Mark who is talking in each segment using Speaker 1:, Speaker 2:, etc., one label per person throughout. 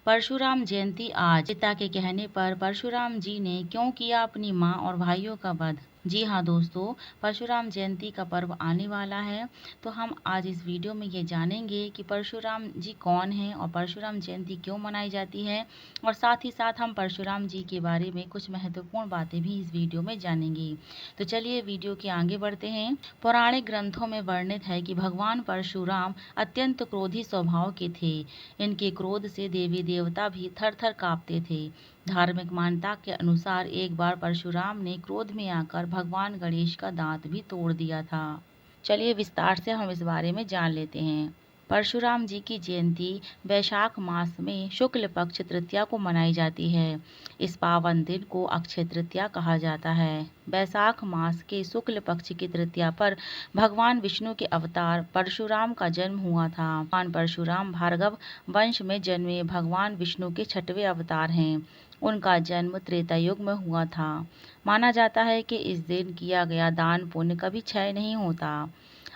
Speaker 1: परशुराम जयंती आज पिता के कहने पर परशुराम जी ने क्यों किया अपनी मां और भाइयों का वध। जी हाँ दोस्तों, परशुराम जयंती का पर्व आने वाला है, तो हम आज इस वीडियो में ये जानेंगे कि परशुराम जी कौन हैं और परशुराम जयंती क्यों मनाई जाती है, और साथ ही साथ हम परशुराम जी के बारे में कुछ महत्वपूर्ण बातें भी इस वीडियो में जानेंगे। तो चलिए वीडियो के आगे बढ़ते हैं। पौराणिक ग्रंथों में वर्णित है कि भगवान परशुराम अत्यंत क्रोधी स्वभाव के थे। इनके क्रोध से देवी देवता भी थर थर कांपते थे। धार्मिक मान्यता के अनुसार एक बार परशुराम ने क्रोध में आकर भगवान गणेश का दांत भी तोड़ दिया था। चलिए विस्तार से हम इस बारे में जान लेते हैं। परशुराम जी की जयंती वैशाख मास में शुक्ल पक्ष तृतीया को मनाई जाती है। इस पावन दिन को अक्षय तृतीया कहा जाता है। वैशाख मास के शुक्ल पक्ष की तृतीया पर भगवान विष्णु के अवतार परशुराम का जन्म हुआ था। भगवान परशुराम भार्गव वंश में जन्मे भगवान विष्णु के छठवें अवतार हैं। उनका जन्म त्रेता युग में हुआ था। माना जाता है कि इस दिन किया गया दान पुण्य कभी क्षय नहीं होता।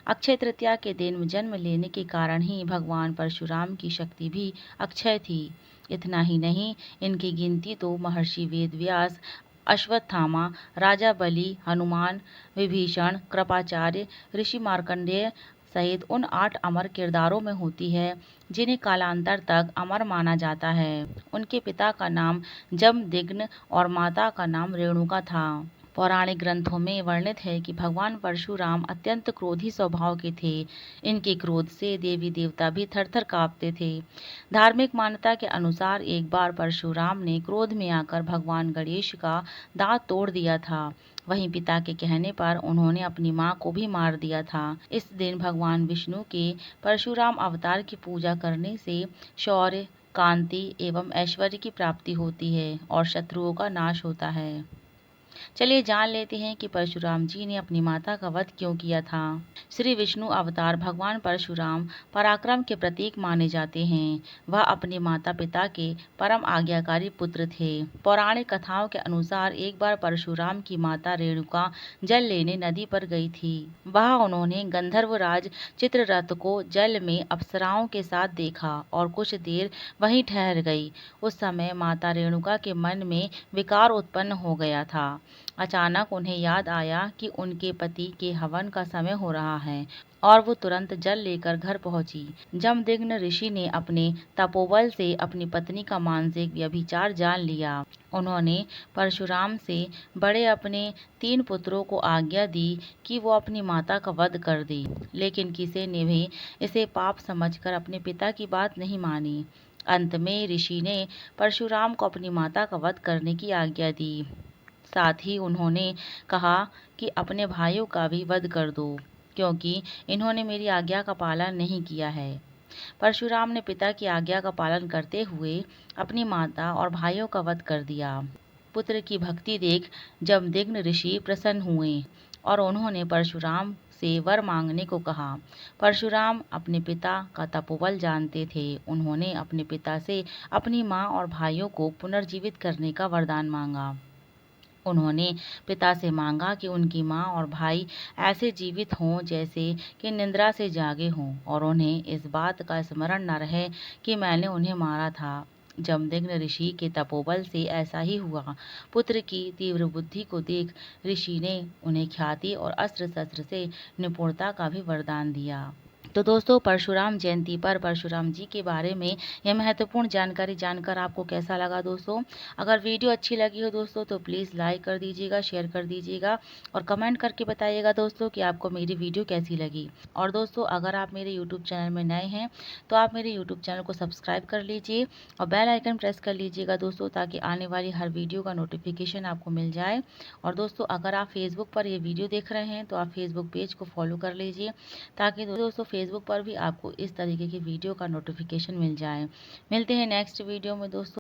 Speaker 1: अक्षय तृतीया के दिन जन्म लेने के कारण ही भगवान परशुराम की शक्ति भी अक्षय थी। इतना ही नहीं, इनकी गिनती तो महर्षि वेदव्यास, अश्वत्थामा, राजा बलि, हनुमान, विभीषण, कृपाचार्य, ऋषि मार्कंडेय सहित उन 8 अमर किरदारों में होती है, जिन्हें कालांतर तक अमर माना जाता है। उनके पिता का नाम जमदग्नि और माता का नाम रेणुका था। पौराणिक ग्रंथों में वर्णित है कि भगवान परशुराम अत्यंत क्रोधी स्वभाव के थे। इनके क्रोध से देवी देवता भी थर थर कांपते थे। धार्मिक मान्यता के अनुसार एक बार परशुराम ने क्रोध में आकर भगवान गणेश का दांत तोड़ दिया था। वहीं पिता के कहने पर उन्होंने अपनी मां को भी मार दिया था। इस दिन भगवान विष्णु के परशुराम अवतार की पूजा करने से शौर्य, कांति एवं ऐश्वर्य की प्राप्ति होती है और शत्रुओं का नाश होता है। चलिए जान लेते हैं कि परशुराम जी ने अपनी माता का वध क्यों किया था। श्री विष्णु अवतार भगवान परशुराम पराक्रम के प्रतीक माने जाते हैं। वह अपने माता पिता के परम आज्ञाकारी पुत्र थे। पौराणिक कथाओं के अनुसार एक बार परशुराम की माता रेणुका जल लेने नदी पर गई थी। वहां उन्होंने गंधर्वराज चित्ररथ को जल में अप्सराओं के साथ देखा और कुछ देर वहीं ठहर गई। उस समय माता रेणुका के मन में विकार उत्पन्न हो गया था। अचानक उन्हें याद आया कि उनके पति के हवन का समय हो रहा है और वो तुरंत जल लेकर घर पहुंची। जमदग्नि ऋषि ने अपने तपोबल से अपनी पत्नी का मानसिक व्यभिचार जान लिया। उन्होंने परशुराम से बड़े अपने 3 पुत्रों को आज्ञा दी कि वो अपनी माता का वध कर दे, लेकिन किसी ने भी इसे पाप समझकर अपने पिता की बात नहीं मानी। अंत में ऋषि ने परशुराम को अपनी माता का वध करने की आज्ञा दी। साथ ही उन्होंने कहा कि अपने भाइयों का भी वध कर दो, क्योंकि इन्होंने मेरी आज्ञा का पालन नहीं किया है। परशुराम ने पिता की आज्ञा का पालन करते हुए अपनी माता और भाइयों का वध कर दिया। पुत्र की भक्ति देख जमदग्नि ऋषि प्रसन्न हुए और उन्होंने परशुराम से वर मांगने को कहा। परशुराम अपने पिता का तपोबल जानते थे। उन्होंने अपने पिता से अपनी मां और भाइयों को पुनर्जीवित करने का वरदान मांगा। उन्होंने पिता से मांगा कि उनकी मां और भाई ऐसे जीवित हों जैसे कि निद्रा से जागे हों, और उन्हें इस बात का स्मरण न रहे कि मैंने उन्हें मारा था। जमदग्नि ऋषि के तपोबल से ऐसा ही हुआ। पुत्र की तीव्र बुद्धि को देख ऋषि ने उन्हें ख्याति और अस्त्र शस्त्र से निपुणता का भी वरदान दिया। तो दोस्तों, परशुराम जयंती पर परशुराम जी के बारे में यह महत्वपूर्ण जानकारी जानकर आपको कैसा लगा दोस्तों। अगर वीडियो अच्छी लगी हो दोस्तों तो प्लीज़ लाइक कर दीजिएगा, शेयर कर दीजिएगा और कमेंट करके बताइएगा दोस्तों कि आपको मेरी वीडियो कैसी लगी। और दोस्तों, अगर आप मेरे यूट्यूब चैनल में नए हैं तो आप मेरे यूट्यूब चैनल को सब्सक्राइब कर लीजिए और बेल आइकन प्रेस कर लीजिएगा दोस्तों, ताकि आने वाली हर वीडियो का नोटिफिकेशन आपको मिल जाए। और दोस्तों, अगर आप फेसबुक पर ये वीडियो देख रहे हैं तो आप फेसबुक पेज को फॉलो कर लीजिए, ताकि दोस्तों फेसबुक पर भी आपको इस तरीके की वीडियो का नोटिफिकेशन मिल जाए। मिलते हैं नेक्स्ट वीडियो में दोस्तों।